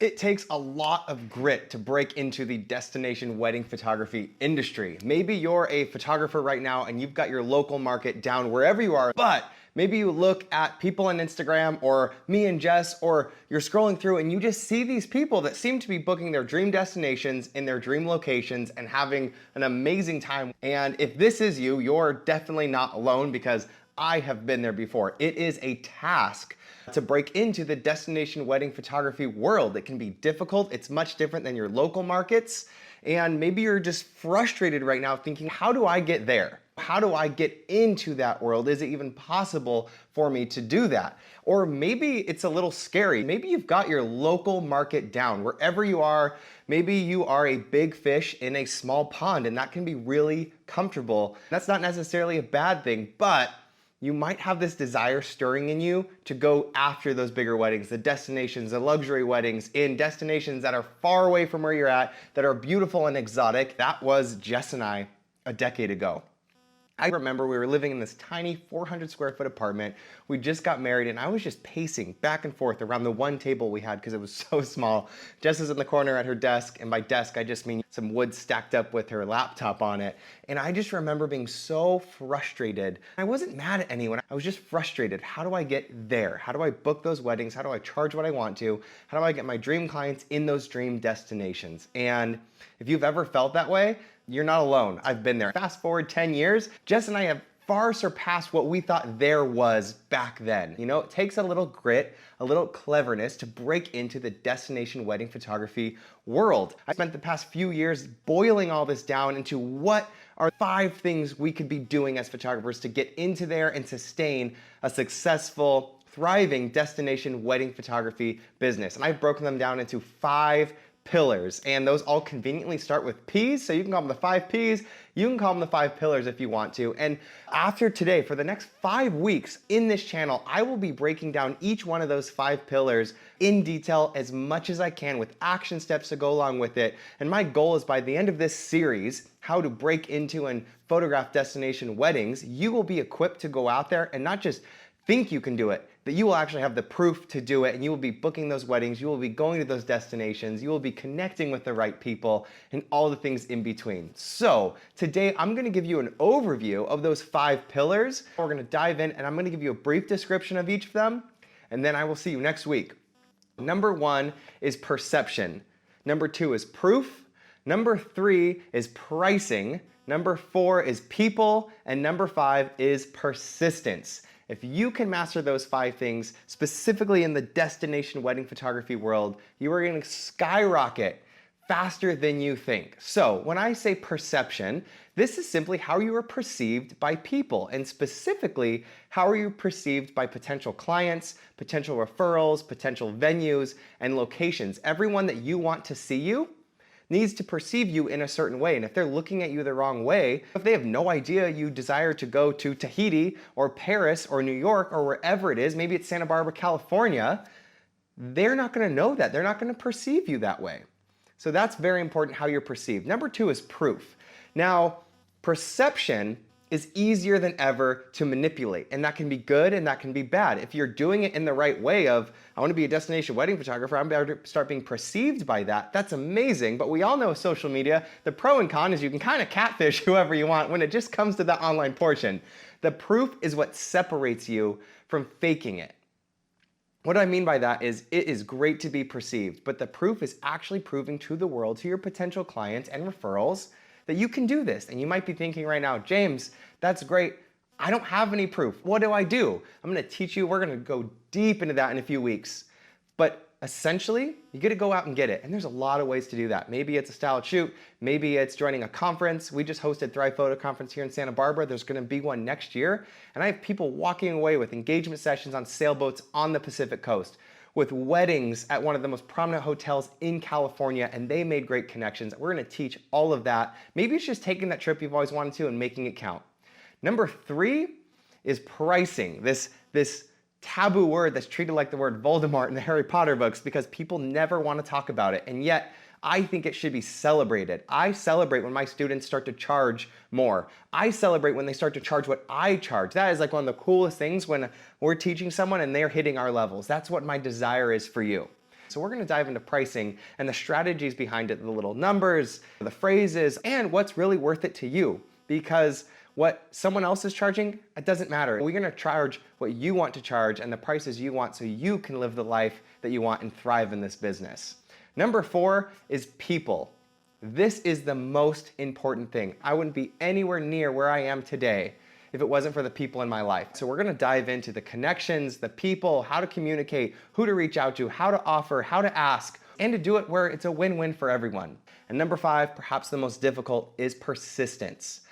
It takes a lot of grit to break into the destination wedding photography industry. Maybe you're a photographer right now and you've got your local market down wherever you are, but maybe you look at people on Instagram or me and Jess, or you're scrolling through and you just see these people that seem to be booking their dream destinations in their dream locations and having an amazing time. And if this is you, you're definitely not alone, because I have been there before. It is a task to break into the destination wedding photography world. It can be difficult. It's much different than your local markets. And maybe you're just frustrated right now thinking, how do I get there? How do I get into that world? Is it even possible for me to do that? Or maybe it's a little scary. Maybe you've got your local market down. Wherever you are, maybe you are a big fish in a small pond, and that can be really comfortable. That's not necessarily a bad thing, but you might have this desire stirring in you to go after those bigger weddings, the destinations, the luxury weddings in destinations that are far away from where you're at, that are beautiful and exotic. That was Jess and I a decade ago. I remember we were living in this tiny 400 square foot apartment. We just got married and I was just pacing back and forth around the one table we had because it was so small. Jess is in the corner at her desk, and by desk I just mean some wood stacked up with her laptop on it. And I just remember being so frustrated. I wasn't mad at anyone, I was just frustrated. How do I get there? How do I book those weddings? How do I charge what I want to? How do I get my dream clients in those dream destinations? And if you've ever felt that way, you're not alone. I've been there. Fast forward 10 years, Jess and I have far surpassed what we thought there was back then. You know, it takes a little grit, a little cleverness to break into the destination wedding photography world. I spent the past few years boiling all this down into what are 5 things we could be doing as photographers to get into there and sustain a successful, thriving destination wedding photography business. And I've broken them down into 5 pillars, and those all conveniently start with P's, so you can call them the 5 P's, you can call them the 5 pillars if you want to. And after today, for the next 5 weeks in this channel, I will be breaking down each one of those 5 pillars in detail as much as I can, with action steps to go along with it. And my goal is, by the end of this series, how to break into and photograph destination weddings, you will be equipped to go out there and not just think you can do it, that you will actually have the proof to do it, and you will be booking those weddings, you will be going to those destinations, you will be connecting with the right people, and all the things in between. So today I'm gonna give you an overview of those 5 pillars. We're gonna dive in and I'm gonna give you a brief description of each of them, and then I will see you next week. Number 1 is perception. Number 2 is proof. Number 3 is pricing. Number 4 is people. And number 5 is persistence. If you can master those 5 things, specifically in the destination wedding photography world, you are going to skyrocket faster than you think. So when I say perception, this is simply how you are perceived by people, and specifically, how are you perceived by potential clients, potential referrals, potential venues, and locations. Everyone that you want to see you needs to perceive you in a certain way. And if they're looking at you the wrong way, if they have no idea you desire to go to Tahiti or Paris or New York or wherever it is, maybe it's Santa Barbara, California, they're not gonna know that. They're not gonna perceive you that way. So that's very important, how you're perceived. Number 2 is proof. Now, perception is easier than ever to manipulate, and that can be good and that can be bad. If you're doing it in the right way of, I want to be a destination wedding photographer, I'm about to start being perceived by that, that's amazing. But we all know social media, the pro and con is you can kind of catfish whoever you want when it just comes to the online portion. The proof is what separates you from faking it. What I mean by that is, it is great to be perceived, but the proof is actually proving to the world, to your potential clients and referrals, that you can do this. And you might be thinking right now, James, that's great. I don't have any proof. What do I do? I'm gonna teach you. We're gonna go deep into that in a few weeks. But essentially, you gotta go out and get it. And there's a lot of ways to do that. Maybe it's a styled shoot. Maybe it's joining a conference. We just hosted Thrive Photo Conference here in Santa Barbara. There's gonna be one next year. And I have people walking away with engagement sessions on sailboats on the Pacific Coast, with weddings at one of the most prominent hotels in California, and they made great connections. We're gonna teach all of that. Maybe it's just taking that trip you've always wanted to and making it count. Number 3 is pricing. This taboo word that's treated like the word Voldemort in the Harry Potter books, because people never want to talk about it. And yet, I think it should be celebrated. I celebrate when my students start to charge more. I celebrate when they start to charge what I charge. That is like one of the coolest things when we're teaching someone and they're hitting our levels. That's what my desire is for you. So we're gonna dive into pricing and the strategies behind it, the little numbers, the phrases, and what's really worth it to you. Because what someone else is charging, it doesn't matter. We're gonna charge what you want to charge and the prices you want so you can live the life that you want and thrive in this business. Number 4 is people. This is the most important thing. I wouldn't be anywhere near where I am today if it wasn't for the people in my life. So we're gonna dive into the connections, the people, how to communicate, who to reach out to, how to offer, how to ask, and to do it where it's a win-win for everyone. And number 5, perhaps the most difficult, is persistence.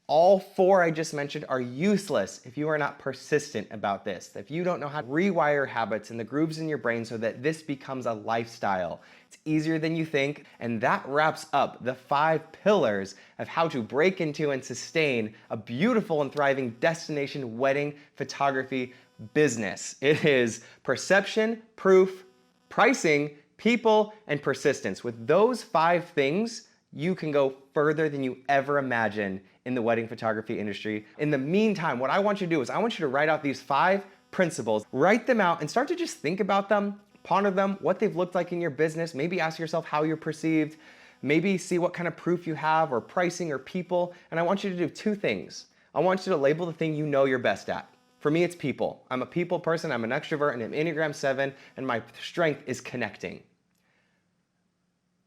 All 4 I just mentioned are useless if you are not persistent about this. If you don't know how to rewire habits and the grooves in your brain so that this becomes a lifestyle. It's easier than you think, and that wraps up the 5 pillars of how to break into and sustain a beautiful and thriving destination wedding photography business. It is perception, proof, pricing, people, and persistence. With those 5 things, you can go further than you ever imagined in the wedding photography industry. In the meantime, what I want you to do is I want you to write out these 5 principles, write them out and start to just think about them, ponder them, what they've looked like in your business, maybe ask yourself how you're perceived, maybe see what kind of proof you have or pricing or people. And I want you to do 2 things. I want you to label the thing you know you're best at. For me, it's people. I'm a people person, I'm an extrovert, and I'm Enneagram 7, and my strength is connecting.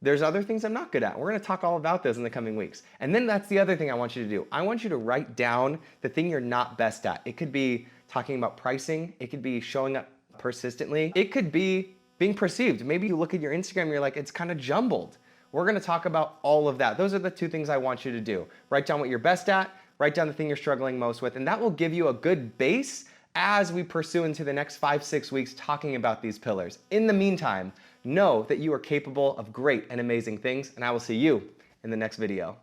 There's other things I'm not good at. We're gonna talk all about those in the coming weeks. And then that's the other thing I want you to do. I want you to write down the thing you're not best at. It could be talking about pricing. It could be showing up persistently. It could be being perceived. Maybe you look at your Instagram and you're like, it's kind of jumbled. We're gonna talk about all of that. Those are the 2 things I want you to do. Write down what you're best at, write down the thing you're struggling most with, and that will give you a good base as we pursue into the next 5-6 weeks talking about these pillars. In the meantime, know that you are capable of great and amazing things, and I will see you in the next video.